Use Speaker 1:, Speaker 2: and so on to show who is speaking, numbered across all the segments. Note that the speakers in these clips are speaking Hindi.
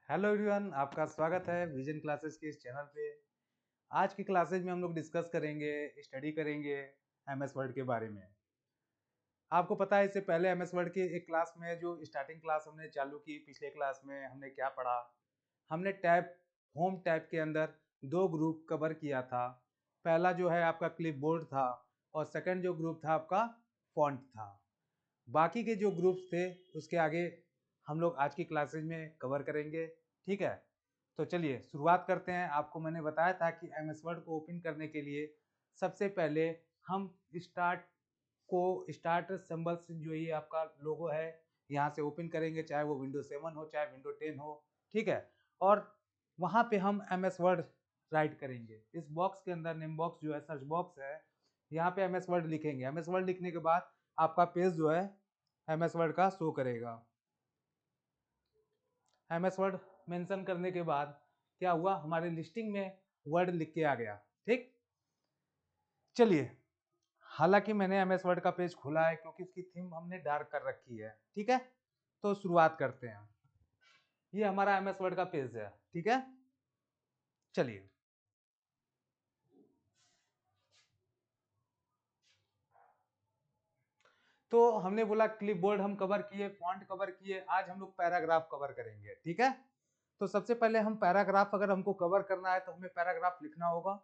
Speaker 1: हेलो एवरीवन, आपका स्वागत है विजन क्लासेस के इस चैनल पे। आज की क्लासेज में हम लोग डिस्कस करेंगे, स्टडी करेंगे एमएस वर्ड के बारे में। आपको पता है इससे पहले एमएस वर्ड की एक क्लास में जो स्टार्टिंग क्लास हमने चालू की, पिछले क्लास में हमने क्या पढ़ा। हमने टैब होम टैब के अंदर दो ग्रुप कवर किया था। पहला जो है आपका क्लिपबोर्ड था और सेकंड जो ग्रुप था आपका फॉन्ट था। बाकी के जो ग्रुप्स थे उसके आगे हम लोग आज की क्लासेज में कवर करेंगे। ठीक है, तो चलिए शुरुआत करते हैं। आपको मैंने बताया था कि एमएस वर्ड को ओपन करने के लिए सबसे पहले हम स्टार्ट सिंबल्स जो ये आपका लोगो है यहाँ से ओपन करेंगे, चाहे वो विंडो 7 हो चाहे विंडो 10 हो। ठीक है, और वहाँ पे हम एमएस वर्ड राइट करेंगे। इस बॉक्स के अंदर नेम बॉक्स जो है, सर्च बॉक्स है, यहाँ पे एमएस वर्ड लिखेंगे। एमएस वर्ड लिखने के बाद आपका पेज जो है एमएस वर्ड का शो करेगा। एमएस वर्ड मेंशन करने के बाद क्या हुआ, हमारे लिस्टिंग में वर्ड लिख के आ गया। ठीक, चलिए, हालांकि मैंने एमएस वर्ड का पेज खोला है क्योंकि इसकी थीम हमने डार्क कर रखी है। ठीक है, तो शुरुआत करते हैं। ये हमारा एमएस वर्ड का पेज है। ठीक है, चलिए। तो हमने बोला क्लिपबोर्ड हम कवर किए, फॉन्ट कवर किए, आज हम लोग पैराग्राफ कवर करेंगे। ठीक है, तो सबसे पहले हम पैराग्राफ, अगर हमको कवर करना है तो हमें पैराग्राफ लिखना होगा।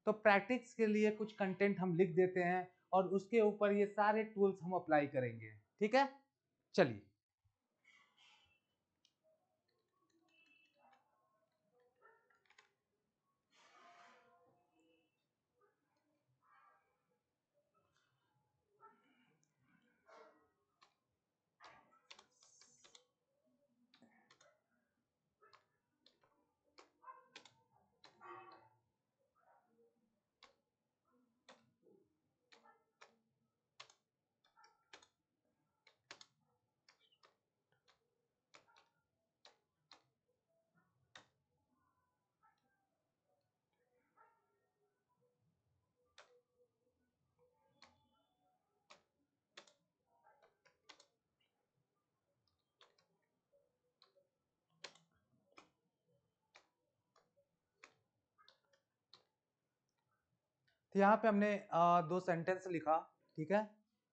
Speaker 1: तो प्रैक्टिस के लिए कुछ कंटेंट हम लिख देते हैं और उसके ऊपर ये सारे टूल्स हम अप्लाई करेंगे। ठीक है, चलिए। तो यहाँ पे हमने दो सेंटेंस लिखा। ठीक है,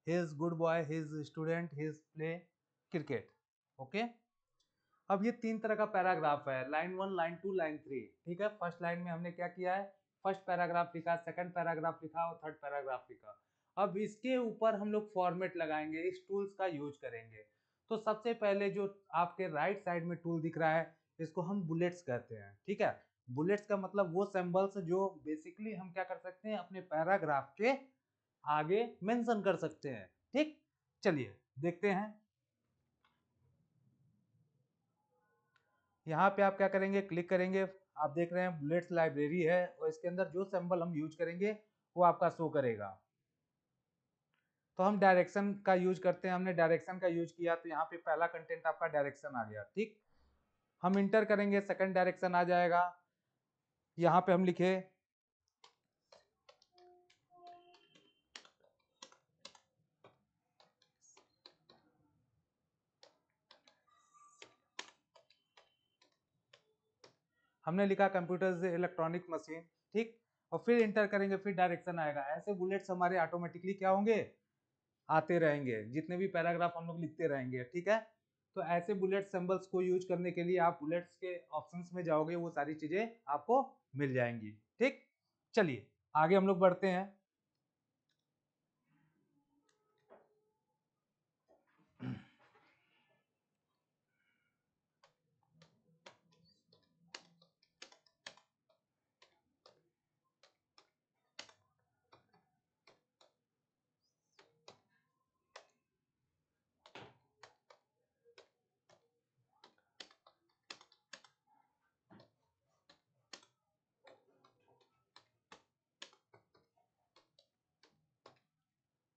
Speaker 1: he is good boy, he is student, he is play cricket. Okay, अब ये तीन तरह का पैराग्राफ है, लाइन 1, लाइन 2, लाइन 3। ठीक है, फर्स्ट लाइन में हमने क्या किया है, फर्स्ट पैराग्राफ लिखा, सेकंड पैराग्राफ लिखा और थर्ड पैराग्राफ लिखा। अब इसके ऊपर हम लोग फॉर्मेट लगाएंगे, इस टूल्स का यूज करेंगे। तो सबसे पहले जो आपके राइट साइड में टूल दिख रहा है, इसको हम बुलेट्स कहते हैं। ठीक है, बुलेट्स का मतलब वो सिंबल्स जो बेसिकली हम क्या कर सकते हैं, अपने पैराग्राफ के आगे मेंशन कर सकते हैं। ठीक, चलिए देखते हैं। यहाँ पे आप क्या करेंगे, क्लिक करेंगे। आप देख रहे हैं बुलेट्स लाइब्रेरी है और इसके अंदर जो सिंबल हम यूज करेंगे वो आपका शो करेगा। तो हम डायरेक्शन का यूज करते हैं, हमने डायरेक्शन का यूज किया तो यहाँ पे पहला कंटेंट आपका डायरेक्शन आ गया। ठीक, हम इंटर करेंगे, सेकंड डायरेक्शन आ जाएगा। यहाँ पे हम लिखे हमने लिखा कंप्यूटर इलेक्ट्रॉनिक मशीन। ठीक, और फिर इंटर करेंगे, फिर डायरेक्शन आएगा। ऐसे बुलेट्स हमारे ऑटोमेटिकली क्या होंगे, आते रहेंगे, जितने भी पैराग्राफ हम लोग लिखते रहेंगे। ठीक है, तो ऐसे बुलेट सिंबल्स को यूज करने के लिए आप बुलेट्स के ऑप्शंस में जाओगे, वो सारी चीजें आपको मिल जाएंगी। ठीक, चलिए आगे हम लोग बढ़ते हैं।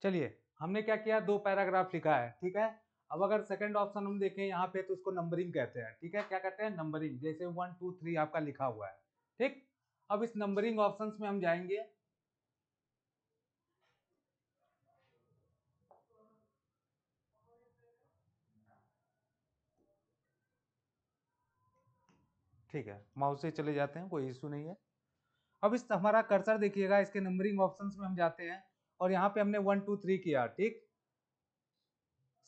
Speaker 1: चलिए, हमने क्या किया, दो पैराग्राफ लिखा है। ठीक है, अब अगर सेकंड ऑप्शन हम देखें यहाँ पे तो उसको नंबरिंग कहते हैं। ठीक है, क्या कहते हैं, नंबरिंग, जैसे 1 2 3 आपका लिखा हुआ है। ठीक, अब इस नंबरिंग ऑप्शंस में हम जाएंगे। ठीक है, माउस से चले जाते हैं, कोई इशू नहीं है। अब इस हमारा कर्सर देखिएगा, इसके नंबरिंग ऑप्शंस में हम जाते हैं और यहाँ पे हमने 1 2 3 किया, ठीक।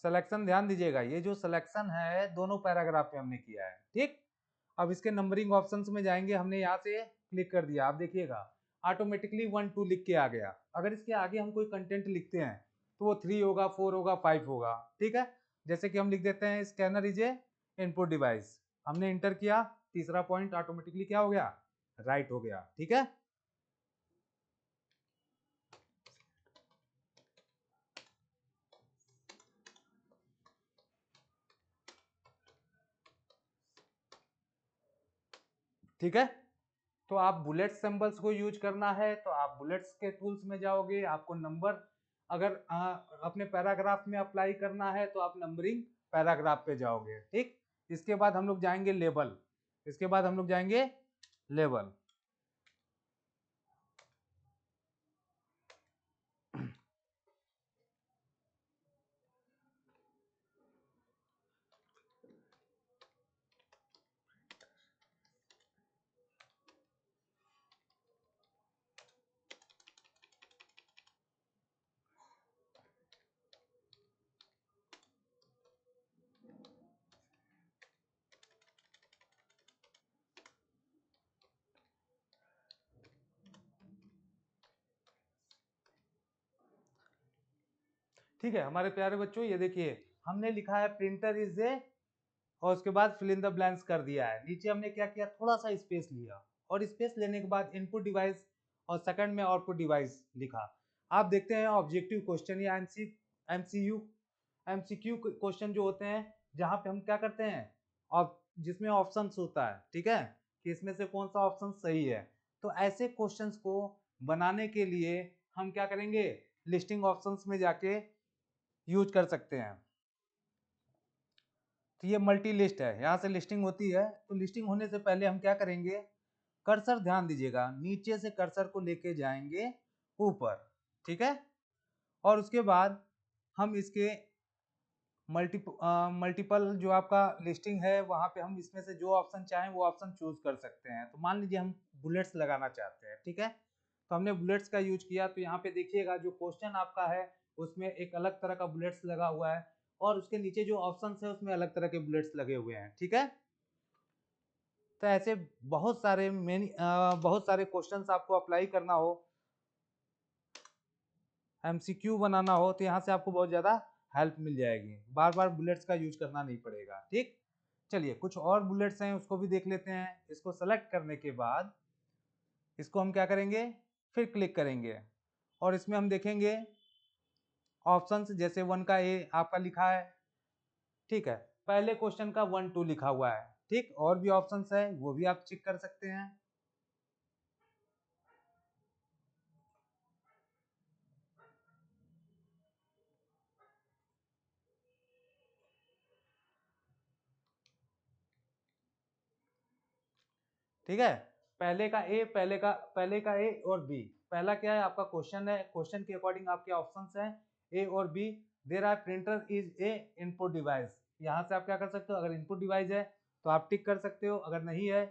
Speaker 1: सिलेक्शन ध्यान दीजिएगा, ये जो सिलेक्शन है दोनों पैराग्राफ पे हमने किया है, ठीक। अब इसके नंबरिंग ऑप्शंस में जाएंगे, हमने यहाँ से क्लिक कर दिया, आप देखिएगा ऑटोमेटिकली 1 2 लिख के आ गया। अगर इसके आगे हम कोई कंटेंट लिखते हैं तो वो 3 होगा, 4 होगा, 5 होगा, ठीक है। जैसे कि हम लिख देते हैं scanner is a input device, हमने इंटर किया, तीसरा पॉइंट ऑटोमेटिकली क्या हो गया, राइट हो गया, ठीक है। ठीक है, तो आप बुलेट सिंबल्स को यूज करना है तो आप बुलेट्स के टूल्स में जाओगे, आपको नंबर अगर अपने पैराग्राफ में अप्लाई करना है तो आप नंबरिंग पैराग्राफ पे जाओगे, ठीक। इसके बाद हम लोग जाएंगे लेबल, इसके बाद हम लोग जाएंगे लेबल। ठीक है हमारे प्यारे बच्चों, ये देखिए हमने लिखा है प्रिंटर इज ए, और उसके बाद फिल इन द ब्लैंक्स कर दिया है। नीचे हमने क्या किया, थोड़ा सा स्पेस लिया और स्पेस लेने के बाद इनपुट डिवाइस और सेकंड में आउटपुट डिवाइस लिखा। आप देखते हैं ऑब्जेक्टिव क्वेश्चन या एमसीक्यू क्वेश्चन जो होते हैं, जहां पे हम क्या करते हैं, और जिसमें ऑप्शंस होता है, ठीक है, कि इसमें से कौन सा ऑप्शन सही है। तो ऐसे क्वेश्चंस को बनाने के लिए हम क्या करेंगे, लिस्टिंग ऑप्शंस में जाके यूज कर सकते हैं। तो ये मल्टी लिस्ट है, यहाँ से लिस्टिंग होती है। तो लिस्टिंग होने से पहले हम क्या करेंगे, कर्सर ध्यान दीजिएगा, नीचे से कर्सर को लेके जाएंगे ऊपर, ठीक है। और उसके बाद हम इसके मल्टीपल जो आपका लिस्टिंग है वहाँ पे हम इसमें से जो ऑप्शन चाहें वो ऑप्शन चूज कर सकते हैं। तो मान लीजिए हम बुलेट्स लगाना चाहते हैं, ठीक है, तो हमने बुलेट्स का यूज किया। तो यहाँ पे देखिएगा जो क्वेश्चन आपका है उसमें एक अलग तरह का बुलेट्स लगा हुआ है और उसके नीचे जो ऑप्शन है उसमें अलग तरह के बुलेट्स लगे हुए हैं, ठीक है। तो ऐसे बहुत सारे क्वेश्चंस आपको अप्लाई करना हो, एमसीक्यू बनाना हो, तो यहाँ से आपको बहुत ज़्यादा हेल्प मिल जाएगी, बार बार बुलेट्स का यूज करना नहीं पड़ेगा, ठीक। चलिए कुछ और बुलेट्स हैं उसको भी देख लेते हैं। इसको सेलेक्ट करने के बाद इसको हम क्या करेंगे, फिर क्लिक करेंगे और इसमें हम देखेंगे ऑप्शंस, जैसे 1 का ए आपका लिखा है, ठीक है, पहले क्वेश्चन का 1 2 लिखा हुआ है, ठीक। और भी ऑप्शंस है वो भी आप चेक कर सकते हैं। ठीक है, पहले का ए और बी, पहला क्या है आपका क्वेश्चन है, क्वेश्चन के अकॉर्डिंग आपके ऑप्शंस हैं ए और b. There are printer is a input device, यहाँ से आप क्या कर सकते हो, अगर इनपुट डिवाइस है तो आप टिक कर सकते हो, अगर नहीं है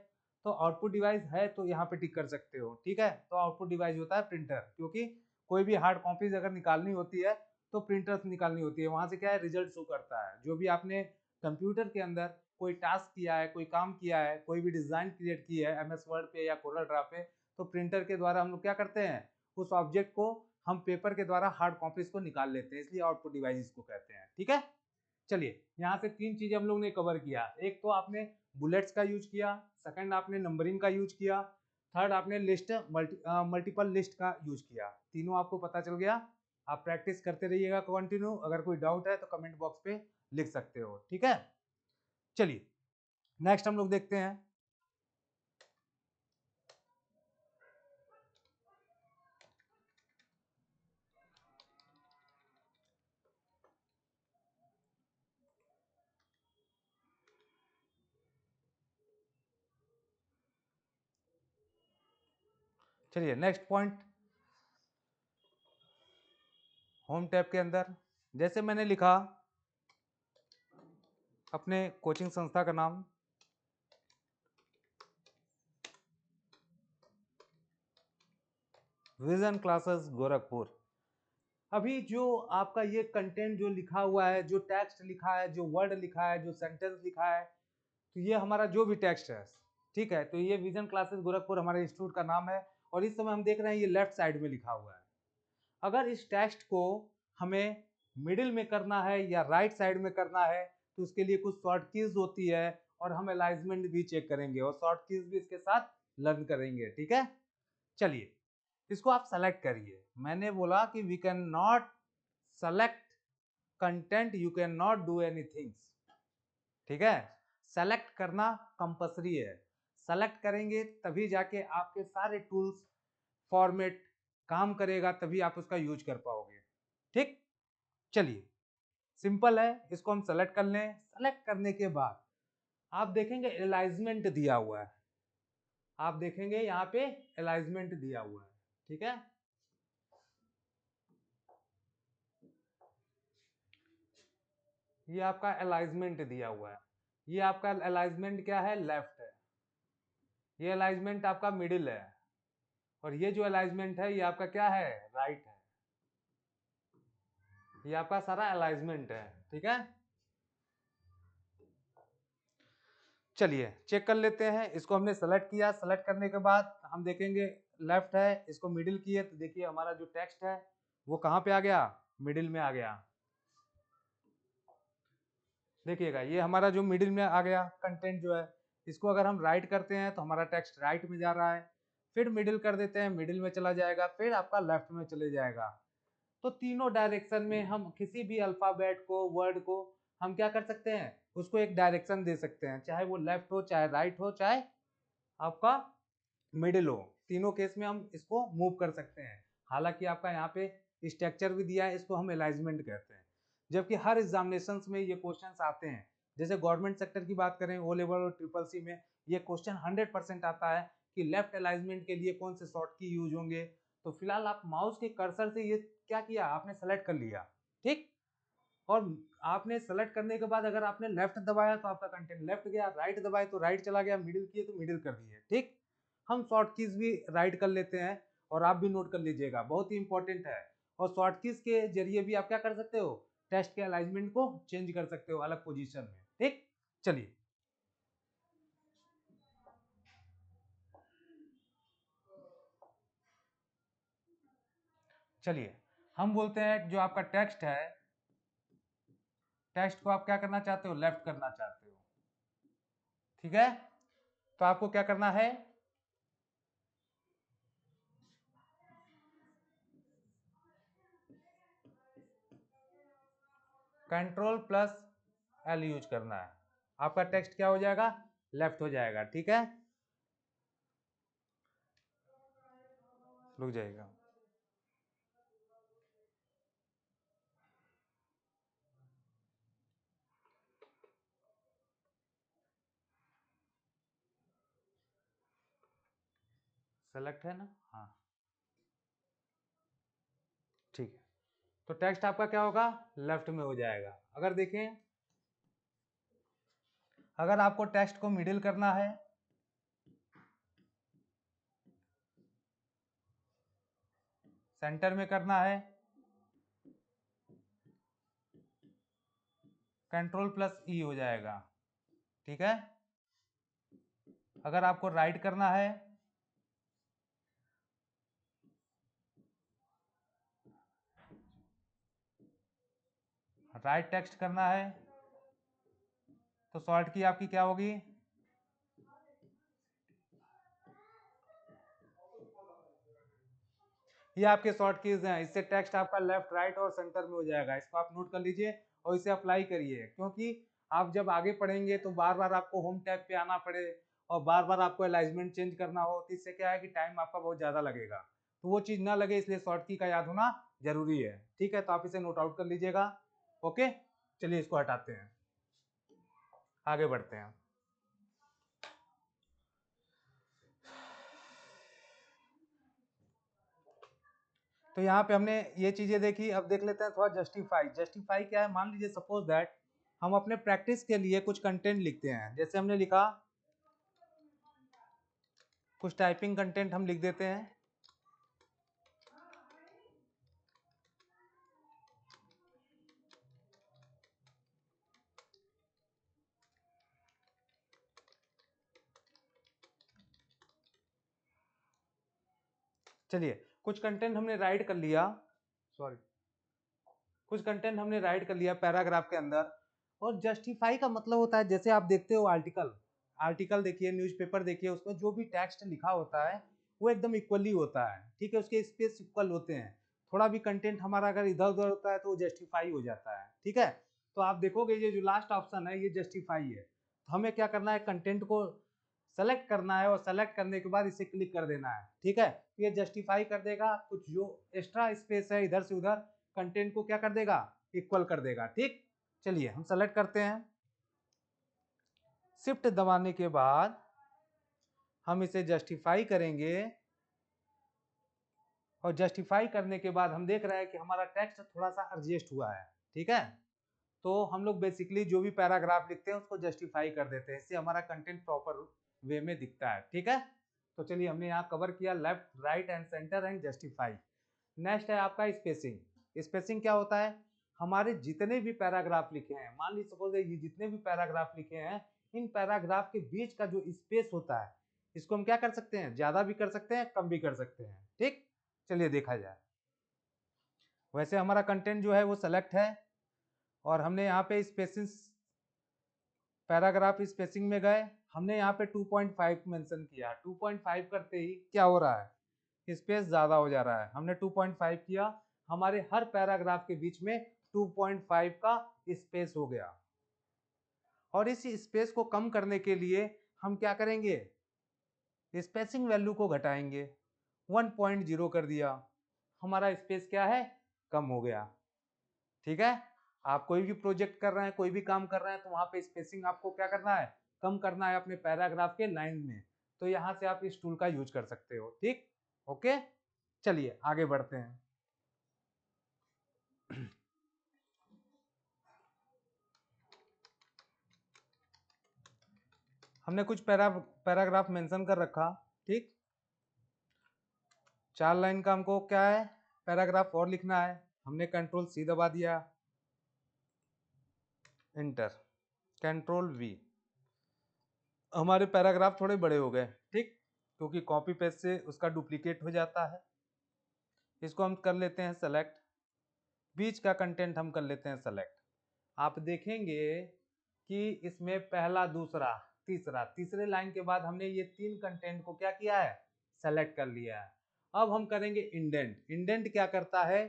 Speaker 1: तो आउटपुट डिवाइस है तो यहाँ पे टिक कर सकते हो, ठीक है। तो आउटपुट डिवाइस होता है प्रिंटर, क्योंकि कोई भी हार्ड कॉपीज अगर निकालनी होती है तो प्रिंटर से निकालनी होती है, वहां से क्या है रिजल्ट शो करता है। जो भी आपने कंप्यूटर के अंदर कोई टास्क किया है, कोई काम किया है, कोई भी डिजाइन क्रिएट की है एमएस वर्ड पे या कोरल ड्रा पे, तो प्रिंटर के द्वारा हम लोग क्या करते हैं, उस ऑब्जेक्ट को हम पेपर के द्वारा हार्ड कॉपीज को निकाल लेते हैं, इसलिए आउटपुट डिवाइस को कहते हैं, ठीक है। चलिए यहाँ से 3 चीजें हम लोग ने कवर किया, एक तो आपने बुलेट्स का यूज किया, सेकंड आपने नंबरिंग का यूज किया, थर्ड आपने लिस्ट मल्टीपल लिस्ट का यूज किया। तीनों आपको पता चल गया। आप प्रैक्टिस करते रहिएगा कंटिन्यू, अगर कोई डाउट है तो कमेंट बॉक्स पे लिख सकते हो, ठीक है। चलिए नेक्स्ट हम लोग देखते हैं। चलिए नेक्स्ट पॉइंट, होम टैब के अंदर जैसे मैंने लिखा अपने कोचिंग संस्था का नाम, विजन क्लासेस गोरखपुर। अभी जो आपका ये कंटेंट जो लिखा हुआ है, जो टेक्स्ट लिखा है, जो वर्ड लिखा है, जो सेंटेंस लिखा है, तो ये हमारा जो भी टेक्स्ट है, ठीक है, तो ये विजन क्लासेस गोरखपुर हमारे इंस्टीट्यूट का नाम है। और इस समय हम देख रहे हैं ये लेफ्ट साइड में लिखा हुआ है। अगर इस टेक्स्ट को हमें मिडिल में करना है या राइट साइड में करना है तो उसके लिए कुछ शॉर्ट कीज होती है और हम अलाइनमेंट भी चेक करेंगे और शॉर्ट कीज भी इसके साथ लर्न करेंगे। ठीक है, चलिए इसको आप सेलेक्ट करिए। मैंने बोला कि we can not select content, you can not do anything. ठीक है, सेलेक्ट करना कंपलसरी है। सेलेक्ट करेंगे तभी जाके आपके सारे टूल्स फॉर्मेट काम करेगा, तभी आप उसका यूज कर पाओगे। ठीक, चलिए सिंपल है, इसको हम सेलेक्ट कर लें। सेलेक्ट करने के बाद आप देखेंगे अलाइनमेंट दिया हुआ है, आप देखेंगे यहाँ पे अलाइनमेंट दिया हुआ है। ठीक है, ये आपका अलाइनमेंट दिया हुआ है। ये आपका अलाइनमेंट क्या है, लेफ्ट है। ये अलाइनमेंट आपका मिडिल है और ये जो अलाइनमेंट है ये आपका क्या है, राइट है। ये आपका सारा अलाइनमेंट है। ठीक है, चलिए चेक कर लेते हैं। इसको हमने सेलेक्ट किया, सेलेक्ट करने के बाद हम देखेंगे लेफ्ट है, इसको मिडिल किए तो देखिए हमारा जो टेक्स्ट है वो कहाँ पे आ गया, मिडिल में आ गया। देखिएगा ये हमारा जो मिडिल में आ गया कंटेंट जो है, इसको अगर हम राइट करते हैं तो हमारा टेक्स्ट राइट में जा रहा है, फिर मिडिल कर देते हैं, मिडिल में चला जाएगा, फिर आपका लेफ्ट में चले जाएगा। तो तीनों डायरेक्शन में हम किसी भी अल्फाबेट को, वर्ड को हम क्या कर सकते हैं, उसको एक डायरेक्शन दे सकते हैं, चाहे वो लेफ्ट हो, चाहे राइट हो, चाहे आपका मिडिल हो। तीनों केस में हम इसको मूव कर सकते हैं। हालांकि आपका यहाँ पे स्ट्रक्चर भी दिया है, इसको हम अलाइनमेंट कहते हैं। जबकि हर एग्जामिनेशन में ये क्वेश्चन आते हैं, जैसे गवर्नमेंट सेक्टर की बात करें ओ लेवल और ट्रिपल सी में ये क्वेश्चन 100% आता है कि लेफ्ट अलाइनमेंट के लिए कौन से शॉर्ट की यूज होंगे। तो फिलहाल आप माउस के कर्सर से ये क्या किया, आपने सेलेक्ट कर लिया। ठीक, और आपने सेलेक्ट करने के बाद अगर आपने लेफ्ट दबाया तो आपका कंटेंट लेफ्ट गया, राइट दबाए तो राइट चला गया, मिडिल किए तो मिडिल कर दिए। ठीक, हम शॉर्ट कीज भी राइट कर लेते हैं और आप भी नोट कर लीजिएगा, बहुत ही इंपॉर्टेंट है। और शॉर्ट कीज के जरिए भी आप क्या कर सकते हो, टेस्ट के अलाइनमेंट को चेंज कर सकते हो अलग पोजीशन में। ठीक, चलिए चलिए हम बोलते हैं जो आपका टेक्स्ट है, टेक्स्ट को आप क्या करना चाहते हो, लेफ्ट करना चाहते हो। ठीक है, तो आपको क्या करना है, कंट्रोल प्लस एल यूज करना है, आपका टेक्स्ट क्या हो जाएगा, लेफ्ट हो जाएगा। ठीक है, रुक जाएगा। सेलेक्ट है ना, हाँ ठीक है, तो टेक्स्ट आपका क्या होगा, लेफ्ट में हो जाएगा। अगर देखें, अगर आपको टेक्स्ट को मिडिल करना है, सेंटर में करना है, कंट्रोल प्लस ई हो जाएगा। ठीक है, अगर आपको राइट करना है, राइट टेक्स्ट करना है, तो शॉर्ट की आपकी क्या होगी, ये आपके शॉर्ट कीज हैं। इससे टेक्स्ट आपका लेफ्ट, राइट और सेंटर में हो जाएगा। इसको आप नोट कर लीजिए और इसे अप्लाई करिए, क्योंकि आप जब आगे पढ़ेंगे तो बार बार आपको होम टैब पे आना पड़े और बार बार आपको अलाइनमेंट चेंज करना हो, तो इससे क्या है कि टाइम आपका बहुत ज़्यादा लगेगा। तो वो चीज़ ना लगे, इसलिए शॉर्ट की का याद होना जरूरी है। ठीक है, तो आप इसे नोट आउट कर लीजिएगा। ओके, चलिए इसको हटाते हैं, आगे बढ़ते हैं। तो यहाँ पे हमने ये चीजें देखी, अब देख लेते हैं थोड़ा जस्टिफाई। जस्टिफाई क्या है, मान लीजिए सपोज दैट हम अपने प्रैक्टिस के लिए कुछ कंटेंट लिखते हैं, जैसे हमने लिखा कुछ टाइपिंग कंटेंट हम लिख देते हैं। चलिए कुछ कंटेंट हमने राइट कर लिया, सॉरी कुछ कंटेंट हमने राइट कर लिया पैराग्राफ के अंदर। और जस्टिफाई का मतलब होता है, जैसे आप देखते हो आर्टिकल देखिए, न्यूज़पेपर देखिए, उसमें जो भी टेक्स्ट लिखा होता है वो एकदम इक्वली होता है, ठीक है, उसके स्पेस इक्वल होते हैं। थोड़ा भी कंटेंट हमारा अगर इधर उधर होता है तो वो जस्टिफाई हो जाता है, ठीक है। तो आप देखोगे ये जो लास्ट ऑप्शन है ये जस्टिफाई है। तो हमें क्या करना है, कंटेंट को सेलेक्ट करना है और सेलेक्ट करने के बाद इसे क्लिक कर देना है, ठीक है। ये जस्टिफाई कर देगा, कुछ जो एक्स्ट्रा स्पेस है इधर से उधर कंटेंट को क्या कर देगा, इक्वल कर देगा, ठीक। चलिए हम सेलेक्ट करते हैं, शिफ्ट दबाने के बाद हम इसे जस्टिफाई करेंगे। और जस्टिफाई करने के बाद हम देख रहे हैं कि हमारा टेक्स्ट थोड़ा सा एडजस्ट हुआ है, ठीक है। तो हम लोग बेसिकली जो भी पैराग्राफ लिखते हैं उसको जस्टिफाई कर देते हैं, इससे हमारा कंटेंट प्रॉपर वे में दिखता है, ठीक है। तो चलिए हमने यहाँ कवर किया left right and centre and justify. Next है आपका स्पेसिंग। स्पेसिंग क्या होता है, हमारे जितने भी पैराग्राफ लिखे हैं, मान लीजिए सपोज ये जितने भी पैराग्राफ लिखे हैं, इन पैराग्राफ के बीच का जो स्पेस होता है इसको हम क्या कर सकते हैं, ज्यादा भी कर सकते हैं, कम भी कर सकते हैं, ठीक। चलिए देखा जाए। वैसे हमारा कंटेंट जो है वो सेलेक्ट है और हमने यहाँ पे स्पेसिंग पैराग्राफ स्पेसिंग में गए, हमने यहाँ पे 2.5 मेंशन किया। 2.5 करते ही क्या हो रहा है, स्पेस ज्यादा हो जा रहा है। हमने 2.5 किया, हमारे हर पैराग्राफ के बीच में 2.5 का स्पेस हो गया। और इस स्पेस को कम करने के लिए हम क्या करेंगे, स्पेसिंग वैल्यू को घटाएंगे, 1.0 कर दिया, हमारा स्पेस क्या है, कम हो गया, ठीक है। आप कोई भी प्रोजेक्ट कर रहे हैं, कोई भी काम कर रहे हैं, तो वहां पे स्पेसिंग आपको क्या करना है, कम करना है अपने पैराग्राफ के लाइन में। तो यहाँ से आप इस टूल का यूज कर सकते हो, ठीक। ओके चलिए आगे बढ़ते हैं। हमने कुछ पैराग्राफ मेंशन कर रखा, ठीक। 4 लाइन का हमको क्या है, पैराग्राफ और लिखना है। हमने कंट्रोल सी दबा दिया, एंटर, कंट्रोल वी। हमारे पैराग्राफ थोड़े बड़े हो गए, ठीक, क्योंकि कॉपी पेस्ट से उसका डुप्लीकेट हो जाता है। इसको हम कर लेते हैं सेलेक्ट, बीच का कंटेंट हम कर लेते हैं सेलेक्ट। आप देखेंगे कि इसमें पहला दूसरा तीसरा, तीसरे लाइन के बाद हमने ये 3 कंटेंट को क्या किया है, सेलेक्ट कर लिया है। अब हम करेंगे इंडेंट। इंडेंट क्या करता है,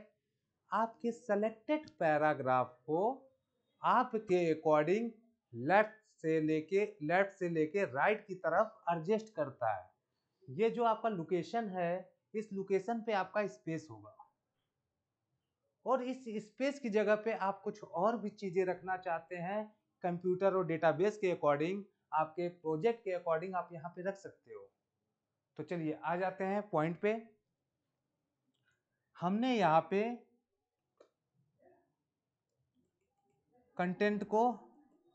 Speaker 1: आपके सेलेक्टेड पैराग्राफ को आपके अकॉर्डिंग लेफ्ट से लेके राइट की तरफ एडजस्ट करता है। ये जो आपका लोकेशन है, इस लोकेशन पे आपका स्पेस होगा। और इस स्पेस की जगह पे आप कुछ और भी चीजें रखना चाहते हैं, कंप्यूटर और डेटाबेस के अकॉर्डिंग, आपके प्रोजेक्ट के अकॉर्डिंग आप यहाँ पे रख सकते हो। तो चलिए आ जाते हैं पॉइंट पे। हमने यहाँ पे कंटेंट को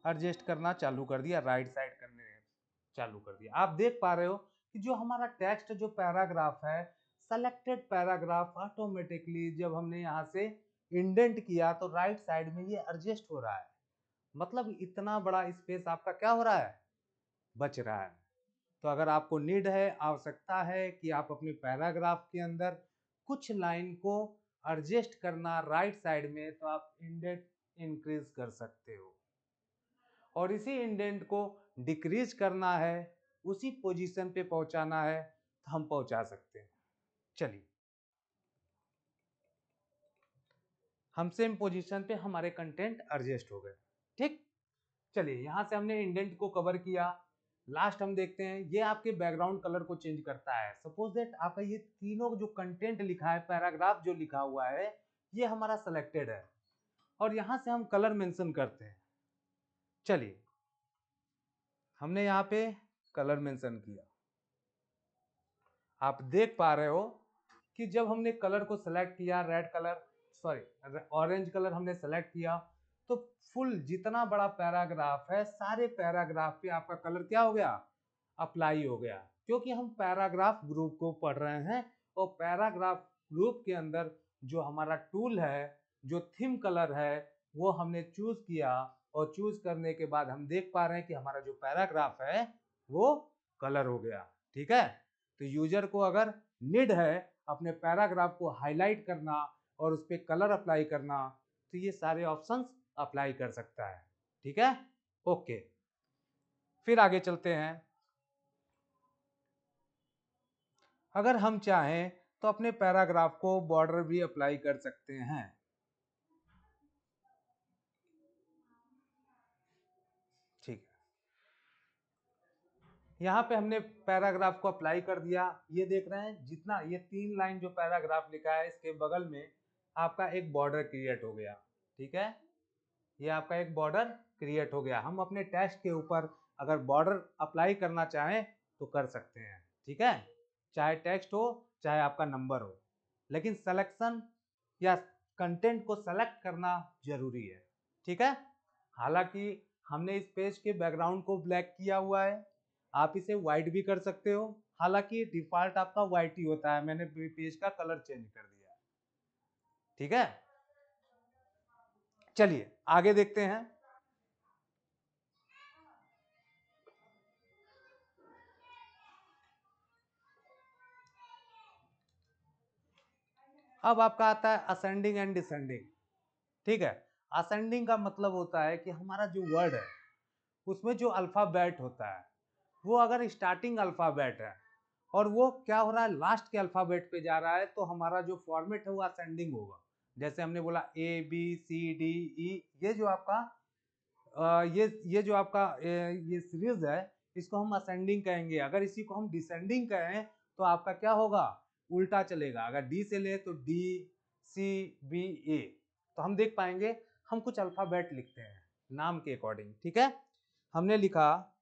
Speaker 1: एडजस्ट करना चालू कर दिया, राइट साइड करने चालू कर दिया। आप देख पा रहे हो कि जो हमारा टेक्स्ट जो पैराग्राफ है, सेलेक्टेड पैराग्राफ, ऑटोमेटिकली जब हमने यहाँ से इंडेंट किया तो राइट साइड में ये एडजस्ट हो रहा है। मतलब इतना बड़ा स्पेस आपका क्या हो रहा है, बच रहा है। तो अगर आपको नीड है, आवश्यकता है कि आप अपने पैराग्राफ के अंदर कुछ लाइन को एडजस्ट करना राइट साइड में, तो आप इंडेंट इंक्रीज कर सकते हो। और इसी इंडेंट को डिक्रीज करना है, उसी पोजीशन पे पहुंचाना है, तो हम पहुंचा सकते हैं। चलिए हम सेम पोजीशन पे हमारे कंटेंट एडजस्ट हो गए, ठीक। चलिए यहाँ से हमने इंडेंट को कवर किया। लास्ट हम देखते हैं, ये आपके बैकग्राउंड कलर को चेंज करता है। सपोज दैट आपका ये तीनों जो कंटेंट लिखा है, पैराग्राफ जो लिखा हुआ है, ये हमारा सिलेक्टेड है और यहाँ से हम कलर मेंशन करते हैं। चलिए हमने यहाँ पे कलर मेंशन किया, आप देख पा रहे हो कि जब हमने कलर को सेलेक्ट किया, red colour sorry orange colour हमने सेलेक्ट किया, तो फुल जितना बड़ा पैराग्राफ है, सारे पैराग्राफ पे आपका कलर क्या हो गया, अप्लाई हो गया। क्योंकि हम पैराग्राफ ग्रुप को पढ़ रहे हैं और पैराग्राफ ग्रुप के अंदर जो हमारा टूल है, जो थीम कलर है, वो हमने चूज किया। और चूज करने के बाद हम देख पा रहे हैं कि हमारा जो पैराग्राफ है वो कलर हो गया, ठीक है। तो यूजर को अगर नीड है अपने पैराग्राफ को हाईलाइट करना और उस पर कलर अप्लाई करना, तो ये सारे ऑप्शंस अप्लाई कर सकता है। ठीक है, ओके। फिर आगे चलते हैं। अगर हम चाहें तो अपने पैराग्राफ को बॉर्डर भी अप्लाई कर सकते हैं। ठीक है, यहाँ पे हमने पैराग्राफ को अप्लाई कर दिया। ये देख रहे हैं, जितना ये 3 लाइन जो पैराग्राफ लिखा है, इसके बगल में आपका एक बॉर्डर क्रिएट हो गया। ठीक है, ये आपका एक बॉर्डर क्रिएट हो गया। हम अपने टेक्स्ट के ऊपर अगर बॉर्डर अप्लाई करना चाहें तो कर सकते हैं। ठीक है, चाहे टेक्स्ट हो चाहे आपका नंबर हो, लेकिन सिलेक्शन या कंटेंट को सेलेक्ट करना जरूरी है। ठीक है, हालांकि हमने इस पेज के बैकग्राउंड को ब्लैक किया हुआ है, आप इसे व्हाइट भी कर सकते हो। हालांकि डिफॉल्ट आपका व्हाइट ही होता है, मैंने पेज का कलर चेंज कर दिया है। ठीक है, चलिए आगे देखते हैं। अब आपका आता है असेंडिंग एंड डिसेंडिंग। ठीक है, असेंडिंग का मतलब होता है कि हमारा जो वर्ड है उसमें जो अल्फाबेट होता है वो अगर स्टार्टिंग अल्फाबेट है और वो क्या हो रहा है लास्ट के अल्फाबेट पे जा रहा है, तो हमारा जो फॉर्मेट है वो असेंडिंग होगा। जैसे हमने बोला ABCDE, ये जो आपका ये जो आपका ये सीरीज है, इसको हम असेंडिंग कहेंगे। अगर इसी को हम डिसेंडिंग कहें तो आपका क्या होगा, उल्टा चलेगा। अगर डी से ले तो DCBA। तो हम देख पाएंगे, हम कुछ अल्फाबेट लिखते हैं नाम के अकॉर्डिंग। ठीक है, हमने लिखा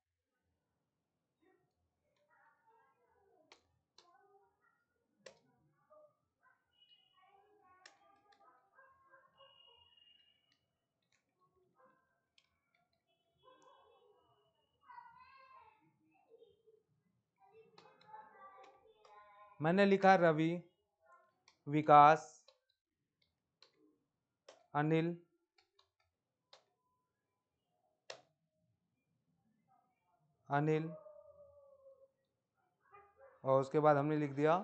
Speaker 1: मैंने लिखा रवि, विकास, अनिल, अनिल, और उसके बाद हमने लिख दिया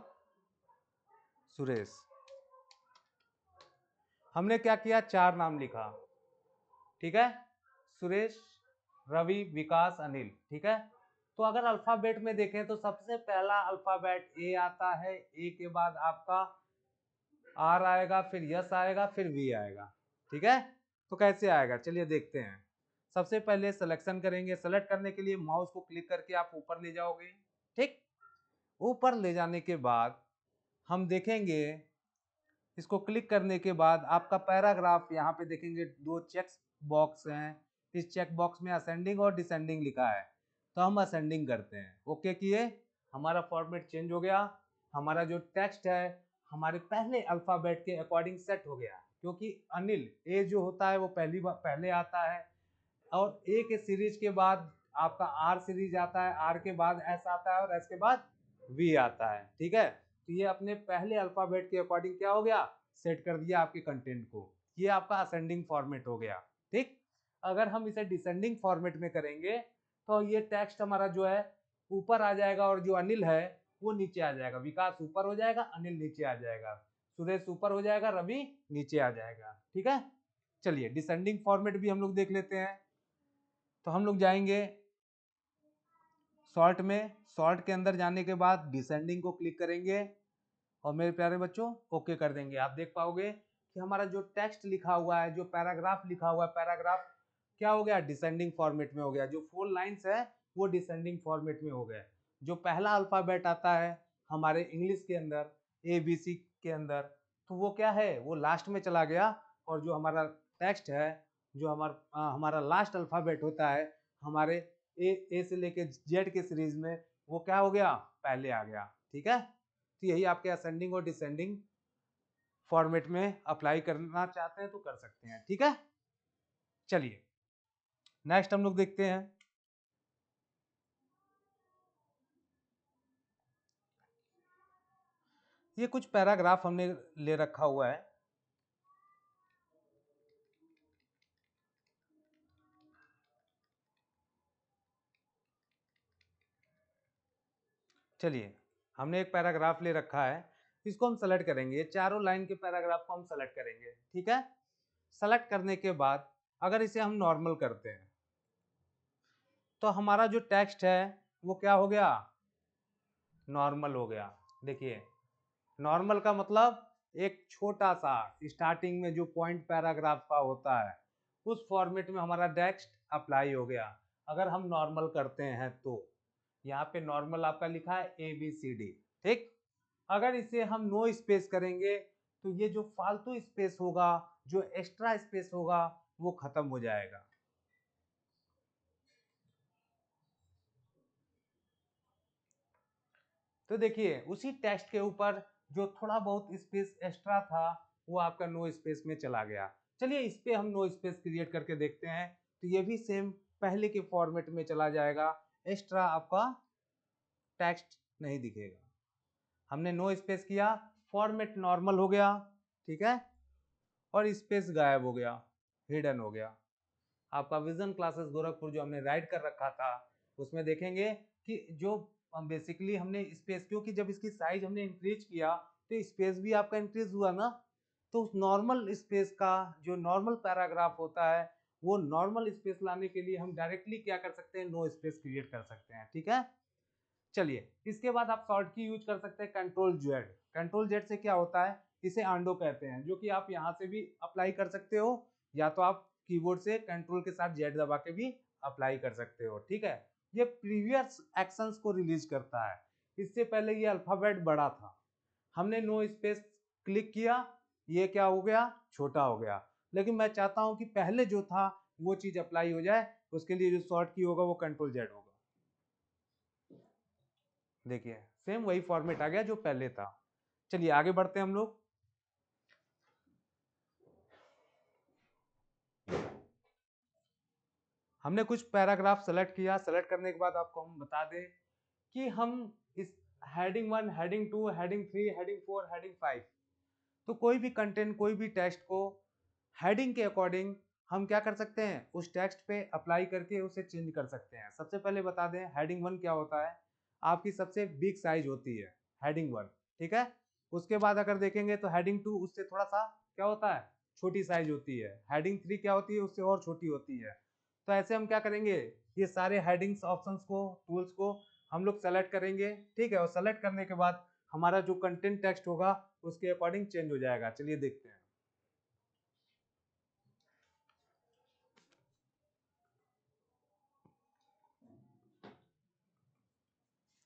Speaker 1: सुरेश। हमने क्या किया, 4 नाम लिखा। ठीक है, सुरेश, रवि, विकास, अनिल। ठीक है, तो अगर अल्फाबेट में देखें तो सबसे पहला अल्फाबेट ए आता है। ए के बाद आपका आर आएगा, फिर यस आएगा, फिर वी आएगा। ठीक है, तो कैसे आएगा चलिए देखते हैं। सबसे पहले सिलेक्शन करेंगे। सेलेक्ट करने के लिए माउस को क्लिक करके आप ऊपर ले जाओगे। ठीक, ऊपर ले जाने के बाद हम देखेंगे, इसको क्लिक करने के बाद आपका पैराग्राफ यहाँ पे देखेंगे 2 चेक बॉक्स हैं। इस चेक बॉक्स में असेंडिंग और डिसेंडिंग लिखा है, तो हम असेंडिंग करते हैं। ओके किए, हमारा फॉर्मेट चेंज हो गया। हमारा जो टेक्स्ट है हमारे पहले अल्फाबेट के अकॉर्डिंग सेट हो गया, क्योंकि अनिल ए जो होता है वो पहले आता है, और ए के सीरीज के बाद आपका आर सीरीज आता है, आर के बाद एस आता है, और एस के बाद वी आता है। ठीक है, तो ये अपने पहले अल्फाबेट के अकॉर्डिंग क्या हो गया, सेट कर दिया आपके कंटेंट को। ये आपका असेंडिंग फॉर्मेट हो गया। ठीक, अगर हम इसे डिसेंडिंग फॉर्मेट में करेंगे तो ये टेक्स्ट हमारा जो है ऊपर आ जाएगा, और जो अनिल है वो नीचे आ जाएगा। विकास ऊपर हो जाएगा, अनिल नीचे आ जाएगा, सुरेश ऊपर हो जाएगा, रवि नीचे आ जाएगा। ठीक है, चलिए डिसेंडिंग फॉर्मेट भी हम लोग देख लेते हैं। तो हम लोग जाएंगे सॉर्ट में। सॉर्ट के अंदर जाने के बाद डिसेंडिंग को क्लिक करेंगे और मेरे प्यारे बच्चों ओके कर देंगे। आप देख पाओगे कि हमारा जो टेक्स्ट लिखा हुआ है, जो पैराग्राफ लिखा हुआ है, पैराग्राफ क्या हो गया, डिसेंडिंग फॉर्मेट में हो गया। जो 4 लाइंस है वो डिसेंडिंग फॉर्मेट में हो गए। जो पहला अल्फाबेट आता है हमारे इंग्लिश के अंदर ABC के अंदर, तो वो क्या है, वो लास्ट में चला गया। और जो हमारा टेक्स्ट है, जो हमारा लास्ट अल्फाबेट होता है हमारे ए से लेके जेड के सीरीज में, वो क्या हो गया, पहले आ गया। ठीक है, तो यही आपके असेंडिंग और डिसेंडिंग फॉर्मेट में अप्लाई करना चाहते हैं तो कर सकते हैं। ठीक है, चलिए नेक्स्ट हम लोग देखते हैं। ये कुछ पैराग्राफ हमने ले रखा हुआ है। चलिए हमने एक पैराग्राफ ले रखा है, इसको हम सेलेक्ट करेंगे, ये चारों लाइन के पैराग्राफ को हम सेलेक्ट करेंगे, ठीक है। सेलेक्ट करने के बाद अगर इसे हम नॉर्मल करते हैं तो हमारा जो टेक्स्ट है वो क्या हो गया, नॉर्मल हो गया। देखिए नॉर्मल का मतलब एक छोटा सा स्टार्टिंग में जो पॉइंट पैराग्राफ का होता है उस फॉर्मेट में हमारा टेक्स्ट अप्लाई हो गया। अगर हम नॉर्मल करते हैं तो यहाँ पे नॉर्मल आपका लिखा है ABCD, ठीक। अगर इसे हम नो स्पेस करेंगे तो ये जो फालतू स्पेस होगा, जो एक्स्ट्रा स्पेस होगा, वो खत्म हो जाएगा। तो देखिए उसी टेक्स्ट के ऊपर जो थोड़ा बहुत स्पेस एक्स्ट्रा था वो आपका नो स्पेस में चला गया। चलिए इस पे हम नो स्पेस क्रिएट करके देखते हैं, तो ये भी सेम पहले के फॉर्मेट में चला जाएगा, एक्स्ट्रा आपका टेक्स्ट नहीं दिखेगा। हमने नो स्पेस किया, फॉर्मेट नॉर्मल हो गया, ठीक है, और स्पेस गायब हो गया, हिडन हो गया। आपका विजन क्लासेस गोरखपुर जो हमने राइट कर रखा था उसमें देखेंगे कि जो बेसिकली हमने स्पेस, क्योंकि जब इसकी साइज हमने इंक्रीज किया तो स्पेस भी आपका इंक्रीज हुआ ना, तो नॉर्मल स्पेस का जो नॉर्मल पैराग्राफ होता है वो नॉर्मल स्पेस लाने के लिए हम डायरेक्टली क्या कर सकते हैं, नो स्पेस क्रिएट कर सकते हैं, ठीक है। चलिए इसके बाद आप शॉर्ट की यूज कर सकते हैं कंट्रोल Z। कंट्रोल Z से क्या होता है, इसे आंडो कहते हैं, जो कि आप यहाँ से भी अप्लाई कर सकते हो या तो आप कीबोर्ड से कंट्रोल के साथ Z दबा के भी अप्लाई कर सकते हो, ठीक है। ये प्रीवियस एक्शंस को रिलीज करता है। इससे पहले ये अल्फाबेट बड़ा था, हमने नो स्पेस क्लिक किया, ये क्या हो गया, छोटा हो गया। लेकिन मैं चाहता हूं कि पहले जो था वो चीज अप्लाई हो जाए, उसके लिए जो शॉर्ट की होगा वो कंट्रोल Z होगा। देखिए सेम वही फॉर्मेट आ गया जो पहले था। चलिए आगे बढ़ते हैं हम लोग। हमने कुछ पैराग्राफ सेलेक्ट किया, सेलेक्ट करने के बाद आपको हम बता दें कि हम इस heading 1, heading 2, heading 3, heading 4, heading 5, तो कोई भी कंटेंट, कोई भी टेक्स्ट को हेडिंग के अकॉर्डिंग हम क्या कर सकते हैं, उस टेक्स्ट पे अप्लाई करके उसे चेंज कर सकते हैं। सबसे पहले बता दें हेडिंग 1 क्या होता है, आपकी सबसे बिग साइज होती है हेडिंग 1, ठीक है। उसके बाद अगर देखेंगे तो हेडिंग 2 उससे थोड़ा सा क्या होता है, छोटी साइज होती है। हेडिंग 3 क्या होती है, उससे और छोटी होती है। तो ऐसे हम क्या करेंगे, ये सारे हेडिंग्स ऑप्शंस को, टूल्स को हम लोग सेलेक्ट करेंगे, ठीक है। और सेलेक्ट करने के बाद हमारा जो कंटेंट टेक्स्ट होगा उसके अकॉर्डिंग चेंज हो जाएगा। चलिए देखते हैं।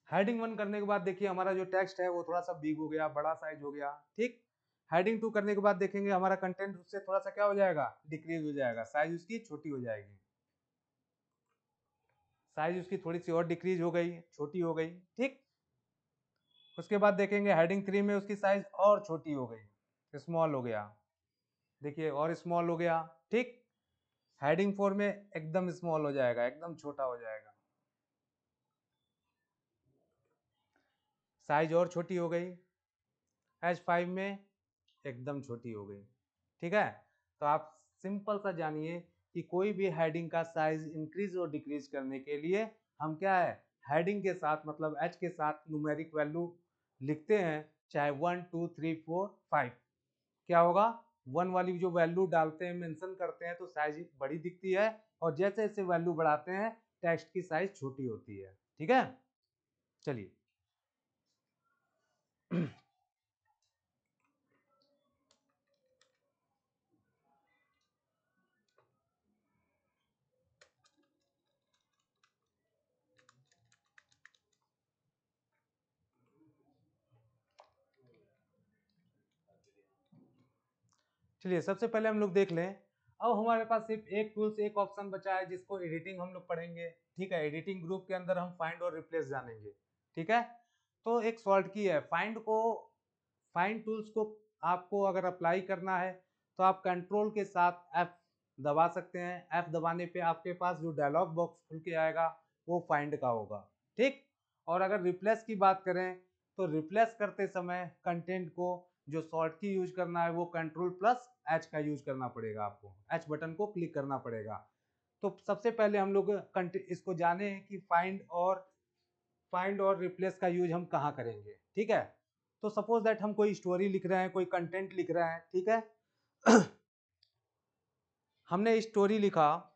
Speaker 1: हेडिंग 1 करने के बाद देखिए हमारा जो टेक्स्ट है वो थोड़ा सा बिग हो गया, बड़ा साइज हो गया, ठीक। हेडिंग 2 करने के बाद देखेंगे हमारा कंटेंट उससे थोड़ा सा क्या हो जाएगा, डिक्रीज हो जाएगा, साइज उसकी छोटी हो जाएगी, साइज उसकी थोड़ी सी और डिक्रीज हो गई, छोटी हो गई, ठीक। उसके बाद देखेंगे हेडिंग 3 में उसकी साइज और छोटी हो गई, स्मॉल हो गया, देखिए और स्मॉल हो गया, ठीक। हेडिंग 4 में एकदम स्मॉल हो जाएगा, एकदम छोटा हो जाएगा, साइज और छोटी हो गई। H5 में एकदम छोटी हो गई, ठीक है। तो आप सिंपल सा जानिए कि कोई भी हेडिंग का साइज इंक्रीज और डिक्रीज करने के लिए हम क्या है, हेडिंग के साथ मतलब H के साथ न्यूमेरिक वैल्यू लिखते हैं, चाहे 1 2 3 4 5, क्या होगा, 1 वाली जो वैल्यू डालते हैं, मेंशन करते हैं, तो साइज बड़ी दिखती है, और जैसे जैसे वैल्यू बढ़ाते हैं टेक्स्ट की साइज छोटी होती है, ठीक है। चलिए चलिए सबसे पहले हम लोग देख लें, अब हमारे पास सिर्फ एक टूल से एक ऑप्शन बचा है जिसको एडिटिंग हम लोग पढ़ेंगे, ठीक है। एडिटिंग ग्रुप के अंदर हम फाइंड और रिप्लेस जानेंगे, ठीक है। तो एक शॉर्ट की है फाइंड को, फाइंड टूल्स को आपको अगर अप्लाई करना है तो आप कंट्रोल के साथ F दबा सकते हैं। F दबाने पे आपके पास जो डायलॉग बॉक्स खुल के आएगा वो फाइंड का होगा, ठीक। और अगर रिप्लेस की बात करें तो रिप्लेस करते समय कंटेंट को जो शॉर्ट की यूज करना है वो कंट्रोल+H का यूज करना पड़ेगा, आपको H बटन को क्लिक करना पड़ेगा। तो सबसे पहले हम लोग इसको जाने कि फाइंड और फाइंड और रिप्लेस का यूज हम कहाँ करेंगे, ठीक है। तो सपोज दैट हम कोई स्टोरी लिख रहे हैं, कोई कंटेंट लिख रहे हैं, ठीक है। हमने स्टोरी लिखा,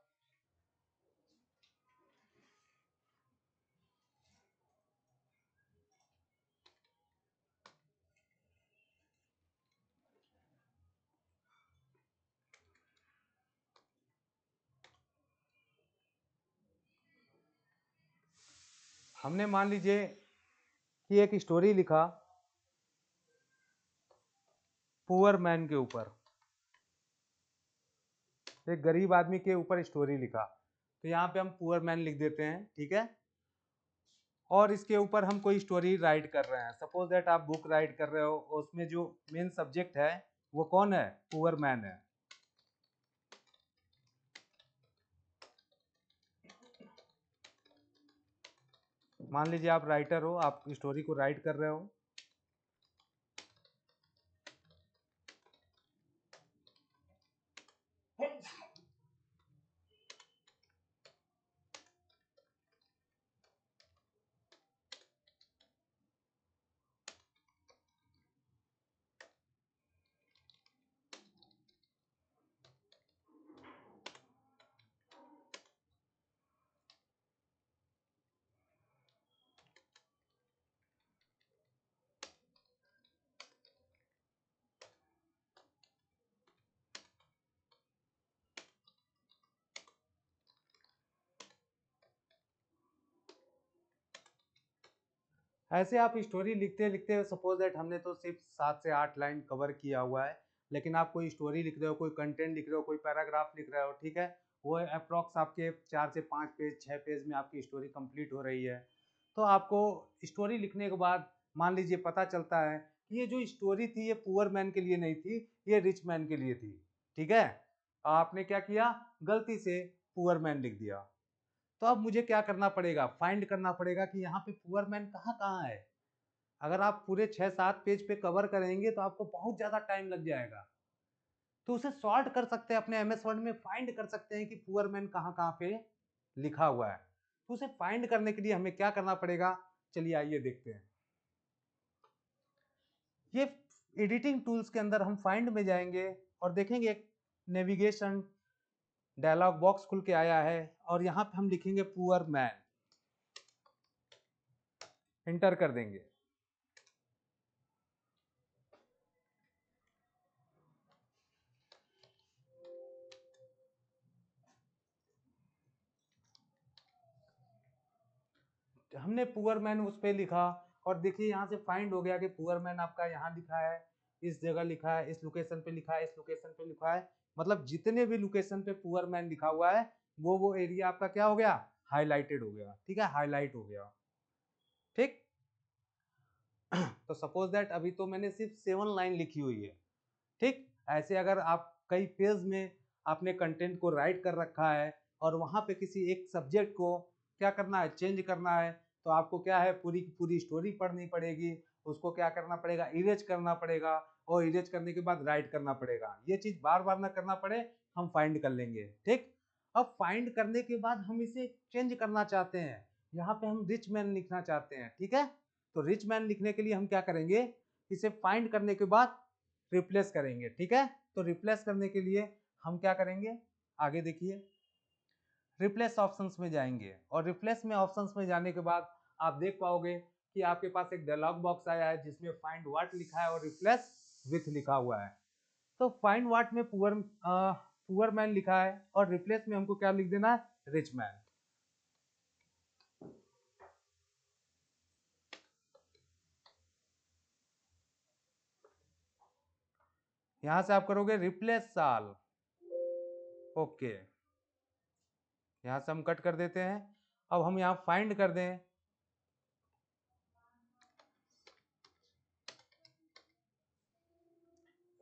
Speaker 1: हमने मान लीजिए कि एक स्टोरी लिखा पुअर मैन के ऊपर, एक गरीब आदमी के ऊपर स्टोरी लिखा, तो यहाँ पे हम पुअर मैन लिख देते हैं, ठीक है। और इसके ऊपर हम कोई स्टोरी राइट कर रहे हैं, सपोज दैट आप बुक राइट कर रहे हो, उसमें जो मेन सब्जेक्ट है वो कौन है, पुअर मैन है। मान लीजिए आप राइटर हो, आप स्टोरी को राइट कर रहे हो, ऐसे आप स्टोरी लिखते लिखते सपोज दैट हमने तो सिर्फ 7 से 8 लाइन कवर किया हुआ है, लेकिन आप कोई स्टोरी लिख रहे हो, कोई कंटेंट लिख रहे हो, कोई पैराग्राफ लिख रहे हो, ठीक है, वो अप्रॉक्स आपके 4 से 5 पेज 6 पेज में आपकी स्टोरी कंप्लीट हो रही है। तो आपको स्टोरी लिखने के बाद मान लीजिए पता चलता है कि ये जो स्टोरी थी ये पुअर मैन के लिए नहीं थी, ये रिच मैन के लिए थी, ठीक है। आपने क्या किया, गलती से पुअर मैन लिख दिया। तो अब मुझे क्या करना पड़ेगा, फाइंड करना पड़ेगा कि यहाँ पे पुअर मैन कहाँ कहाँ है। अगर आप पूरे 6-7 पेज पे कवर करेंगे तो आपको बहुत ज्यादा टाइम लग जाएगा। तो उसे सॉर्ट कर सकते हैं, अपने एमएस वर्ड में फाइंड कर सकते हैं कि पुअर मैन कहाँ कहाँ पे लिखा हुआ है। तो उसे फाइंड करने के लिए हमें क्या करना पड़ेगा, चलिए आइए देखते हैं। ये एडिटिंग टूल्स के अंदर हम फाइंड में जाएंगे और देखेंगे एक नेविगेशन डायलॉग बॉक्स खुल के आया है, और यहाँ पे हम लिखेंगे पुअर मैन, एंटर कर देंगे। हमने पुअर मैन उस पर लिखा, और देखिए यहाँ से फाइंड हो गया कि पुअर मैन आपका यहाँ लिखा है, इस जगह लिखा है, इस लोकेशन पे लिखा है, इस लोकेशन पे लिखा है। मतलब जितने भी लोकेशन पे पुअर मैन लिखा हुआ है वो एरिया आपका क्या हो गया, हाईलाइटेड हो गया, ठीक है, हाईलाइट हो गया, ठीक। तो सपोज दैट अभी तो मैंने सिर्फ 7 लाइन लिखी हुई है, ठीक। ऐसे अगर आप कई पेज में आपने कंटेंट को राइट कर रखा है और वहां पे किसी एक सब्जेक्ट को क्या करना है, चेंज करना है, तो आपको क्या है, पूरी की पूरी स्टोरी पढ़नी पड़ेगी, उसको क्या करना पड़ेगा, इरेज करना पड़ेगा, और इरेज करने के बाद राइट करना पड़ेगा। ये चीज बार बार ना करना पड़े, हम फाइंड कर लेंगे, ठीक। अब फाइंड करने के बाद हम इसे चेंज करना चाहते हैं, यहाँ पे हम रिच मैन लिखना चाहते हैं, ठीक है। तो रिच मैन लिखने के लिए हम क्या करेंगे, इसे फाइंड करने के बाद रिप्लेस करेंगे, ठीक है। तो रिप्लेस करने के लिए हम क्या करेंगे, आगे देखिए, रिप्लेस ऑप्शंस में जाएंगे, और रिप्लेस में ऑप्शंस में जाने के बाद आप देख पाओगे कि आपके पास एक डायलॉग बॉक्स आया है जिसमें फाइंड व्हाट लिखा है और रिप्लेस विथ लिखा हुआ है। तो फाइंड व्हाट में पुअर मैन लिखा है, और रिप्लेस में हमको क्या लिख देना है, रिच मैन। यहां से आप करोगे रिप्लेस साल, ओके, यहां से हम कट कर देते हैं। अब हम यहाँ फाइंड कर दें,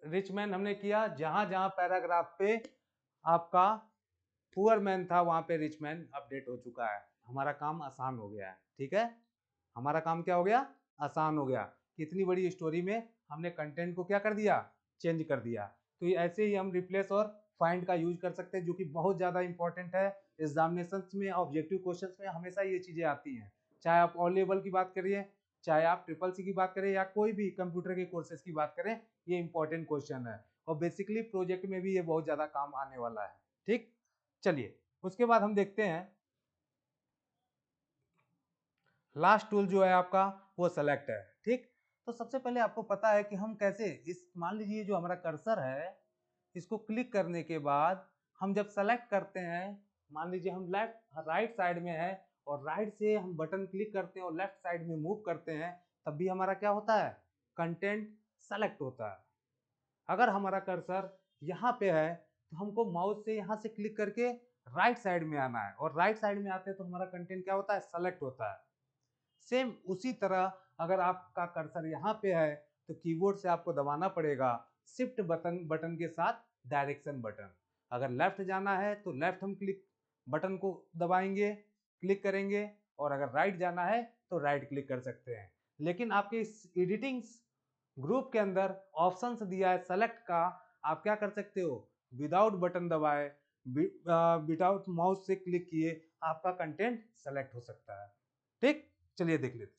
Speaker 1: रिच मैन हमने किया, जहां जहां पैराग्राफ पे आपका पुअर मैन था वहां पे रिच मैन अपडेट हो चुका है। हमारा काम आसान हो गया है, ठीक है, हमारा काम क्या हो गया, आसान हो गया। कितनी बड़ी स्टोरी में हमने कंटेंट को क्या कर दिया, चेंज कर दिया। तो ये ऐसे ही हम रिप्लेस और फाइंड का यूज कर सकते हैं, जो कि बहुत ज्यादा इंपॉर्टेंट है। एग्जामिनेशन में, ऑब्जेक्टिव क्वेश्चंस में हमेशा ये चीजें आती हैं। चाहे आप ऑल लेवल की बात करिए, चाहे आप ट्रिपल सी की बात करें, या कोई भी कंप्यूटर के कोर्सेज की बात करें, ये इंपॉर्टेंट क्वेश्चन है और बेसिकली प्रोजेक्ट में भी ये बहुत ज्यादा काम आने वाला है। ठीक, चलिए उसके बाद हम देखते हैं लास्ट टूल जो है आपका वो सेलेक्ट है। ठीक, तो सबसे पहले आपको पता है कि हम कैसे इस, मान लीजिए जो हमारा कर्सर है, इसको क्लिक करने के बाद हम जब सेलेक्ट करते हैं, मान लीजिए हम लेफ्ट राइट साइड में है और राइट से हम बटन क्लिक करते हैं और लेफ्ट साइड में मूव करते हैं, तब भी हमारा क्या होता है, कंटेंट सेलेक्ट होता है। अगर हमारा कर्सर यहाँ पे है तो हमको माउस से यहाँ से क्लिक करके राइट साइड में आना है और राइट साइड में आते हैं तो हमारा कंटेंट क्या होता है, सेलेक्ट होता है। सेम उसी तरह अगर आपका कर्सर यहाँ पे है तो कीबोर्ड से आपको दबाना पड़ेगा शिफ्ट बटन के साथ डायरेक्शन बटन। अगर लेफ्ट जाना है तो लेफ्ट हम क्लिक बटन को दबाएंगे, क्लिक करेंगे, और अगर राइट जाना है तो राइट क्लिक कर सकते हैं। लेकिन आपके इस एडिटिंग ग्रुप के अंदर ऑप्शंस दिया है सेलेक्ट का, आप क्या कर सकते हो, विदाउट बटन दबाए, विदाउट माउस से क्लिक किए आपका कंटेंट सेलेक्ट हो सकता है। ठीक, चलिए देख लेते हैं।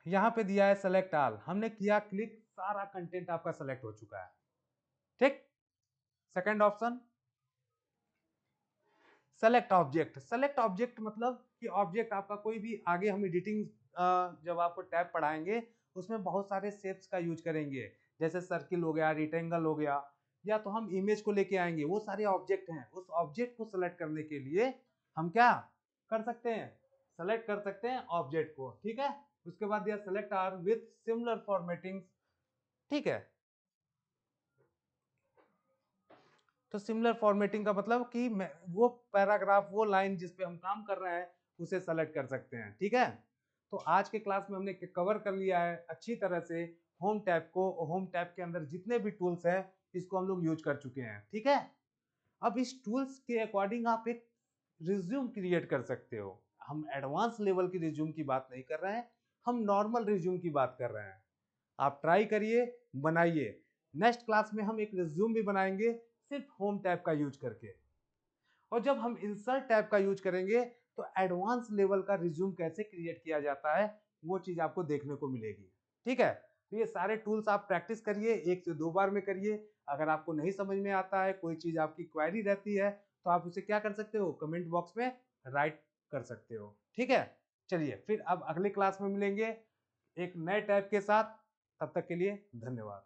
Speaker 1: यहाँ पे दिया है सेलेक्ट ऑल, हमने किया क्लिक, सारा कंटेंट आपका सेलेक्ट हो चुका है। ठीक, second option select object. Select object मतलब कि ऑब्जेक्ट आपका कोई भी, आगे हम एडिटिंग जब आपको टैब पढ़ाएंगे उसमें बहुत सारे शेप्स का यूज करेंगे, जैसे सर्किल हो गया, रिटेंगल हो गया, या तो हम इमेज को लेके आएंगे, वो सारे ऑब्जेक्ट हैं। उस ऑब्जेक्ट को सेलेक्ट करने के लिए हम क्या कर सकते हैं, सेलेक्ट कर सकते हैं ऑब्जेक्ट को। ठीक है, उसके बाद दिया select are with similar formatting. ठीक है, तो सिमिलर फॉर्मेटिंग का मतलब कि वो पैराग्राफ, वो लाइन जिस पे हम काम कर रहे हैं उसे सेलेक्ट कर सकते हैं। ठीक है, तो आज के क्लास में हमने कवर कर लिया है अच्छी तरह से होम टैब को। होम टैब के अंदर जितने भी टूल्स हैं इसको हम लोग यूज कर चुके हैं। ठीक है, अब इस टूल्स के अकॉर्डिंग आप एक रिज्यूम क्रिएट कर सकते हो। हम एडवांस लेवल की रिज्यूम की बात नहीं कर रहे हैं, हम नॉर्मल रिज्यूम की बात कर रहे हैं। आप ट्राई करिए, बनाइए। नेक्स्ट क्लास में हम एक रिज्यूम भी बनाएंगे सिर्फ होम टैब का यूज करके, और जब हम इंसर्ट टैब का यूज करेंगे तो एडवांस लेवल का रिज्यूम कैसे क्रिएट किया जाता है वो चीज आपको देखने को मिलेगी। ठीक है, तो ये सारे टूल्स आप प्रैक्टिस करिए, 1 से 2 बार में करिए। अगर आपको नहीं समझ में आता है, कोई चीज आपकी क्वेरी रहती है, तो आप उसे क्या कर सकते हो, कमेंट बॉक्स में राइट कर सकते हो। ठीक है, चलिए फिर अब अगले क्लास में मिलेंगे एक नए टैब के साथ। तब तक के लिए धन्यवाद।